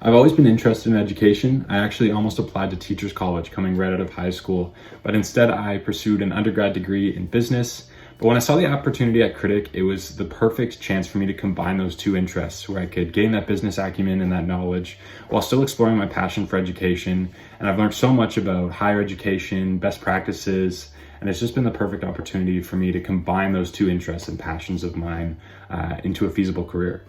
I've always been interested in education. I actually almost applied to Teachers College coming right out of high school, but instead I pursued an undergrad degree in business. But when I saw the opportunity at Critic, it was the perfect chance for me to combine those two interests where I could gain that business acumen and that knowledge while still exploring my passion for education. And I've learned so much about higher education, best practices, and it's just been the perfect opportunity for me to combine those two interests and passions of mine into a feasible career.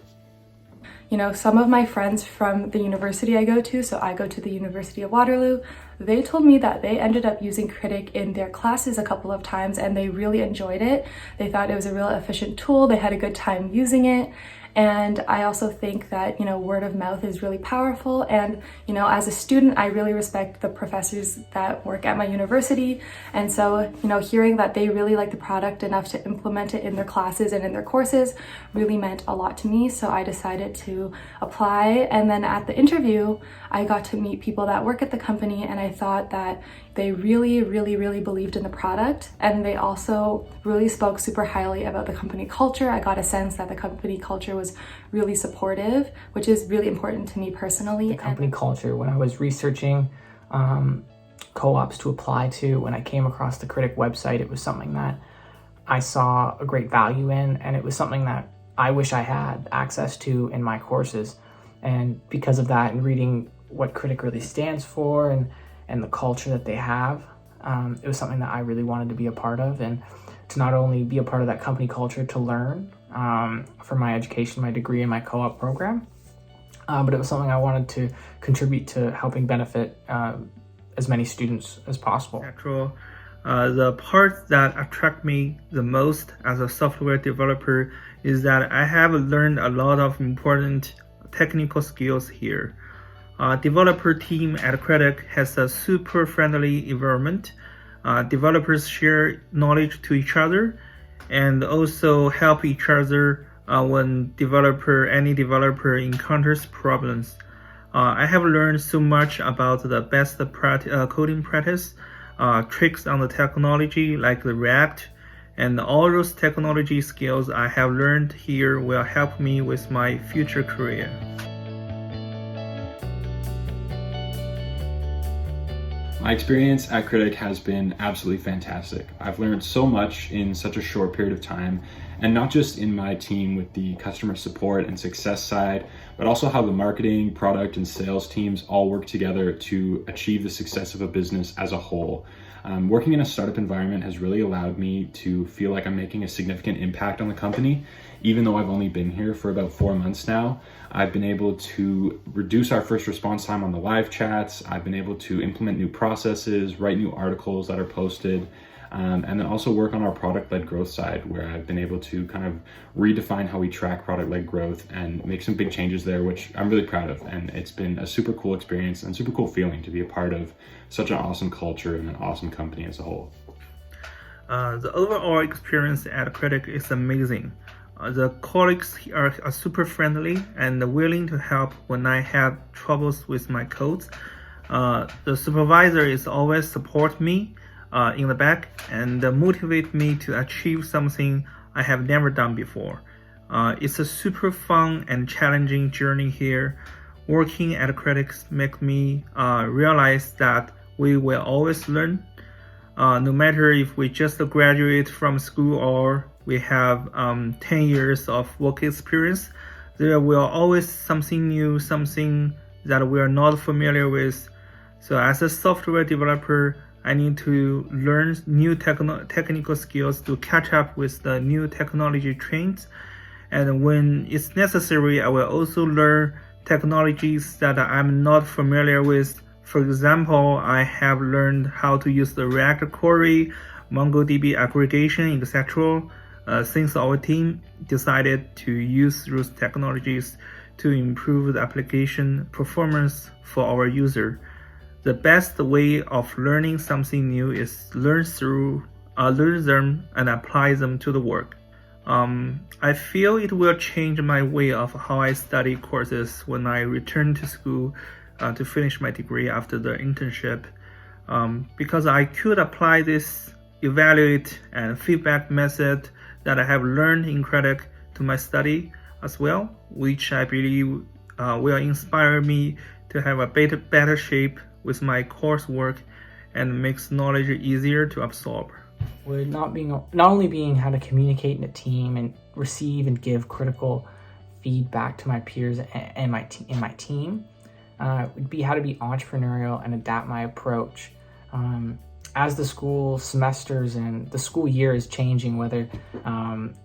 You know, some of my friends from the university I go to, so I go to the University of Waterloo, they told me that they ended up using Critic in their classes a couple of times and they really enjoyed it. They thought it was a real efficient tool. They had a good time using it. And I also think that, word of mouth is really powerful. And, as a student, I really respect the professors that work at my university. And so, hearing that they really like the product enough to implement it in their classes and in their courses really meant a lot to me. So I decided to apply. And then at the interview, I got to meet people that work at the company. And I thought that they really, really, really believed in the product. And they also really spoke super highly about the company culture. I got a sense that the company culture was really supportive, which is really important to me personally. The company culture, when I was researching co-ops to apply to, when I came across the Critic website, it was something that I saw a great value in, and it was something that I wish I had access to in my courses. And because of that, and reading what Critic really stands for and the culture that they have, it was something that I really wanted to be a part of, and to not only be a part of that company culture to learn for my education, my degree, and my co-op program, but it was something I wanted to contribute to helping benefit as many students as possible. The part that attracted me the most as a software developer is that I have learned a lot of important technical skills here. Developer team at Critic has a super friendly environment. Developers share knowledge to each other and also help each other when any developer encounters problems. I have learned so much about the best coding practice, tricks on the technology like the React, and all those technology skills I have learned here will help me with my future career. My experience at Critic has been absolutely fantastic. I've learned so much in such a short period of time, and not just in my team with the customer support and success side, but also how the marketing, product, and sales teams all work together to achieve the success of a business as a whole. Working in a startup environment has really allowed me to feel like I'm making a significant impact on the company. Even though I've only been here for about 4 months now, I've been able to reduce our first response time on the live chats. I've been able to implement new processes, write new articles that are posted, and then also work on our product-led growth side, where I've been able to kind of redefine how we track product-led growth and make some big changes there, which I'm really proud of. And it's been a super cool experience and super cool feeling to be a part of such an awesome culture and an awesome company as a whole. The overall experience at Critic is amazing. The colleagues are super friendly and willing to help when I have troubles with my codes. The supervisor is always support me in the back and motivate me to achieve something I have never done before. It's a super fun and challenging journey here. Working at Critic makes me realize that we will always learn. No matter if we just graduate from school or we have 10 years of work experience, there will always something new, something that we are not familiar with. So as a software developer, I need to learn new technical skills to catch up with the new technology trends. And when it's necessary, I will also learn technologies that I'm not familiar with. For example, I have learned how to use the React query, MongoDB aggregation, etc. Since our team decided to use those technologies to improve the application performance for our user. The best way of learning something new is learn them and apply them to the work. I feel it will change my way of how I study courses when I return to school to finish my degree after the internship, because I could apply this evaluate and feedback method that I have learned in Critic to my study as well, which I believe will inspire me to have a better shape with my coursework and makes knowledge easier to absorb. Would not only being how to communicate in a team and receive and give critical feedback to my peers and my team, would be how to be entrepreneurial and adapt my approach. As the school semesters and the school year is changing, whether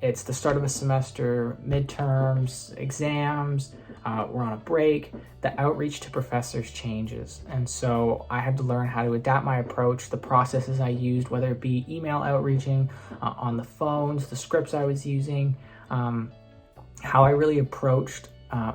it's the start of a semester, midterms, exams, we're on a break, the outreach to professors changes. And so I had to learn how to adapt my approach, the processes I used, whether it be email outreaching, on the phones, the scripts I was using, how I really approached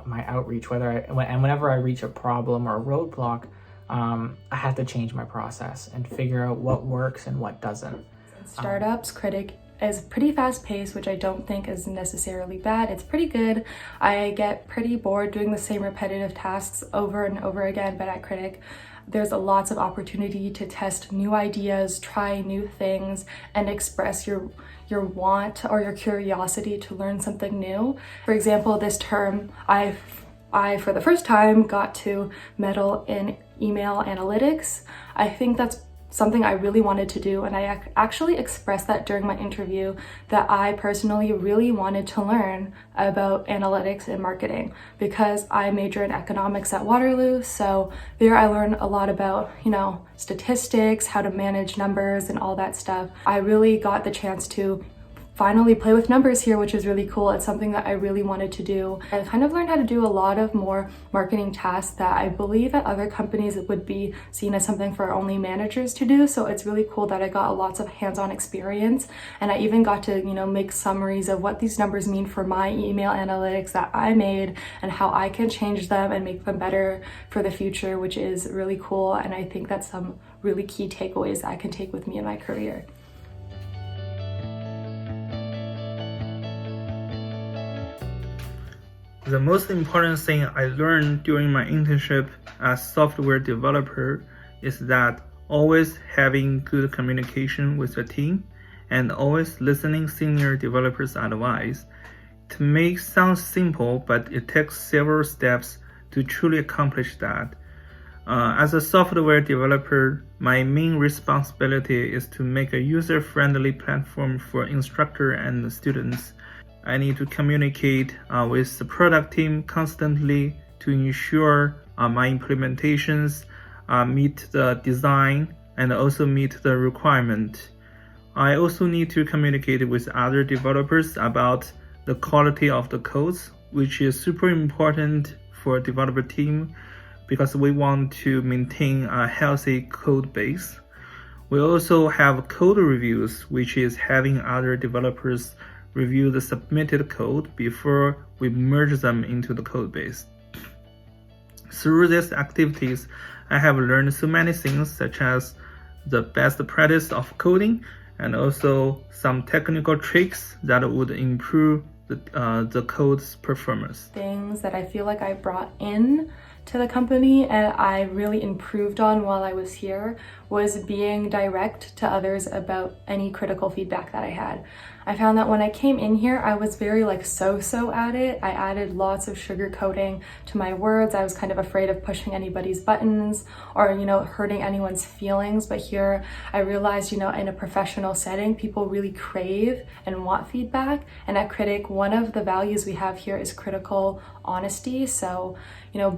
my outreach, whenever I reach a problem or a roadblock, I had to change my process and figure out what works and what doesn't. Startups, Critic is pretty fast paced, which I don't think is necessarily bad. It's pretty good. I get pretty bored doing the same repetitive tasks over and over again, but at Critic, there's lots of opportunity to test new ideas, try new things, and express your want or your curiosity to learn something new. For example, this term, I for the first time got to meddle in email analytics. I think that's something I really wanted to do, and I actually expressed that during my interview that I personally really wanted to learn about analytics and marketing because I major in economics at Waterloo. So there I learned a lot about, statistics, how to manage numbers and all that stuff. I really got the chance to finally play with numbers here, which is really cool. It's something that I really wanted to do. I kind of learned how to do a lot of more marketing tasks that I believe at other companies it would be seen as something for only managers to do. So it's really cool that I got lots of hands-on experience, and I even got to, make summaries of what these numbers mean for my email analytics that I made and how I can change them and make them better for the future, which is really cool. And I think that's some really key takeaways I can take with me in my career. The most important thing I learned during my internship as software developer is that always having good communication with the team and always listening senior developers' advice. It may sound simple, but it takes several steps to truly accomplish that. As a software developer, my main responsibility is to make a user-friendly platform for instructor and students. I need to communicate with the product team constantly to ensure my implementations meet the design and also meet the requirement. I also need to communicate with other developers about the quality of the codes, which is super important for a developer team because we want to maintain a healthy code base. We also have code reviews, which is having other developers review the submitted code before we merge them into the code base. Through these activities, I have learned so many things, such as the best practice of coding and also some technical tricks that would improve the code's performance. Things that I feel like I brought in to the company and I really improved on while I was here was being direct to others about any critical feedback that I had. I found that when I came in here, I was very so-so at it. I added lots of sugarcoating to my words. I was kind of afraid of pushing anybody's buttons or, hurting anyone's feelings. But here I realized, in a professional setting, people really crave and want feedback. And at Critic, one of the values we have here is critical honesty. So,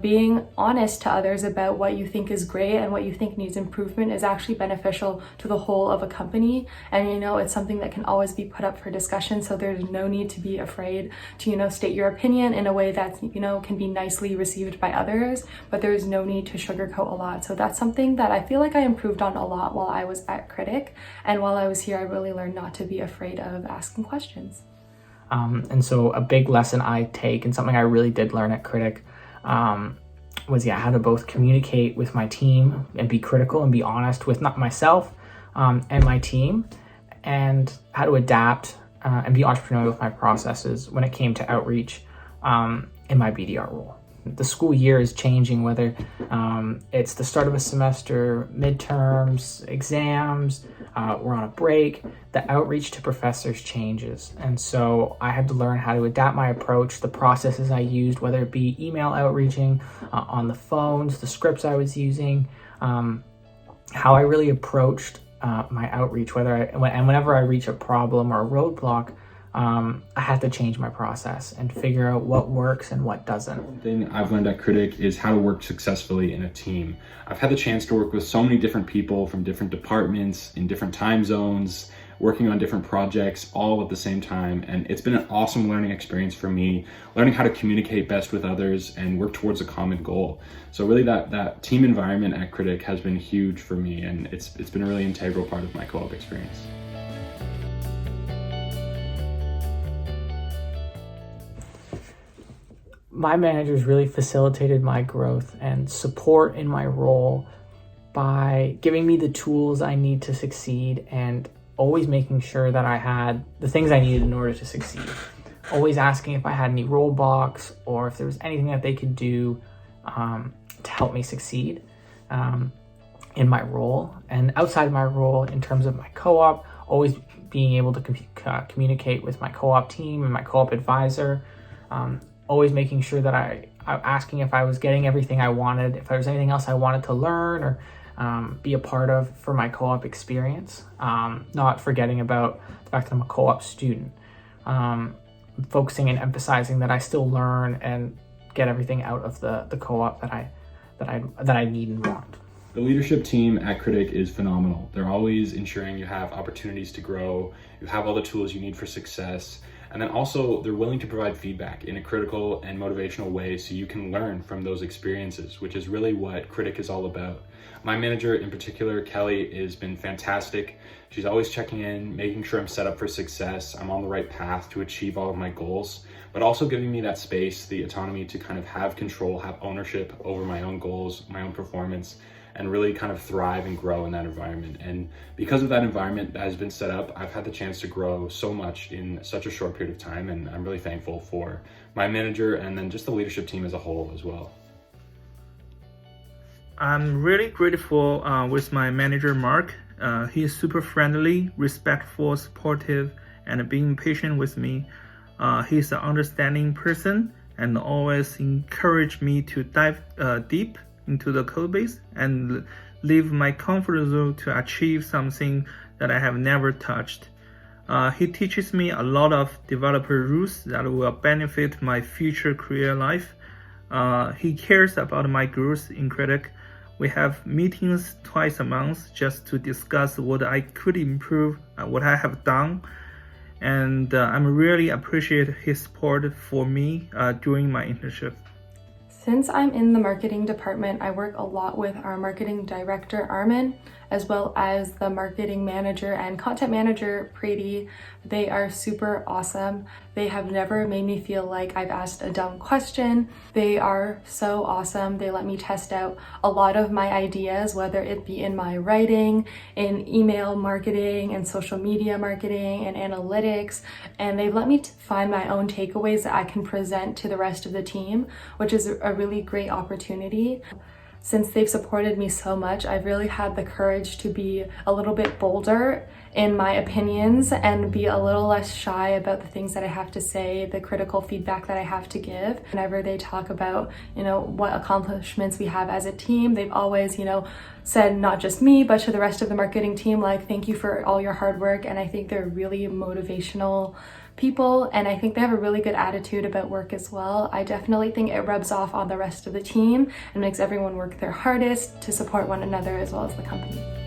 being honest to others about what you think is great and what you think needs improvement is actually beneficial to the whole of a company. And, it's something that can always be put up for discussion. So there's no need to be afraid to, state your opinion in a way that, can be nicely received by others, but there's no need to sugarcoat a lot. So that's something that I feel like I improved on a lot while I was at Critic. And while I was here, I really learned not to be afraid of asking questions. And so a big lesson I take and something I really did learn at Critic was how to both communicate with my team and be critical and be honest with not myself and my team, and how to adapt and be entrepreneurial with my processes when it came to outreach in my BDR role. the school year is changing, whether it's the start of a semester, midterms, exams, we're on a break, the outreach to professors changes. And so I had to learn how to adapt my approach, the processes I used, whether it be email outreaching, on the phones, the scripts I was using, how I really approached my outreach, whenever I reach a problem or a roadblock, I had to change my process and figure out what works and what doesn't. One thing I've learned at Critic is how to work successfully in a team. I've had the chance to work with so many different people from different departments, in different time zones, working on different projects all at the same time. And it's been an awesome learning experience for me, learning how to communicate best with others and work towards a common goal. So really that team environment at Critic has been huge for me, and it's been a really integral part of my co-op experience. My managers really facilitated my growth and support in my role by giving me the tools I need to succeed and always making sure that I had the things I needed in order to succeed. Always asking if I had any roadblocks or if there was anything that they could do to help me succeed in my role. And outside my role, in terms of my co-op, always being able to communicate with my co-op team and my co-op advisor. Always making sure that I asking if I was getting everything I wanted, if there was anything else I wanted to learn or be a part of for my co-op experience. Not forgetting about the fact that I'm a co-op student. Focusing and emphasizing that I still learn and get everything out of the co-op that I need and want. The leadership team at Critic is phenomenal. They're always ensuring you have opportunities to grow, you have all the tools you need for success, and then also they're willing to provide feedback in a critical and motivational way so you can learn from those experiences, which is really what Critic is all about. My manager in particular, Kelly, has been fantastic. She's always checking in, making sure I'm set up for success, I'm on the right path to achieve all of my goals, but also giving me that space, the autonomy to kind of have control, have ownership over my own goals, my own performance, and really kind of thrive and grow in that environment. And because of that environment that has been set up, I've had the chance to grow so much in such a short period of time, and I'm really thankful for my manager and then just the leadership team as a whole as well. I'm really grateful with my manager, Mark. He is super friendly, respectful, supportive, and being patient with me. He's an understanding person and always encourage me to dive deep into the code base and leave my comfort zone to achieve something that I have never touched. He teaches me a lot of developer rules that will benefit my future career life. He cares about my growth in Critic. We have meetings twice a month just to discuss what I could improve, what I have done. And I'm really appreciate his support for me during my internship. Since I'm in the marketing department, I work a lot with our marketing director, Armin, as well as the marketing manager and content manager, Preeti. They are super awesome. They have never made me feel like I've asked a dumb question. They are so awesome. They let me test out a lot of my ideas, whether it be in my writing, in email marketing, and social media marketing, and analytics. And they've let me find my own takeaways that I can present to the rest of the team, which is a really great opportunity. Since they've supported me so much, I've really had the courage to be a little bit bolder in my opinions and be a little less shy about the things that I have to say, the critical feedback that I have to give. Whenever they talk about, what accomplishments we have as a team, they've always, said not just me, but to the rest of the marketing team, like, thank you for all your hard work. And I think they're really motivational people, and I think they have a really good attitude about work as well. I definitely think it rubs off on the rest of the team and makes everyone work their hardest to support one another as well as the company.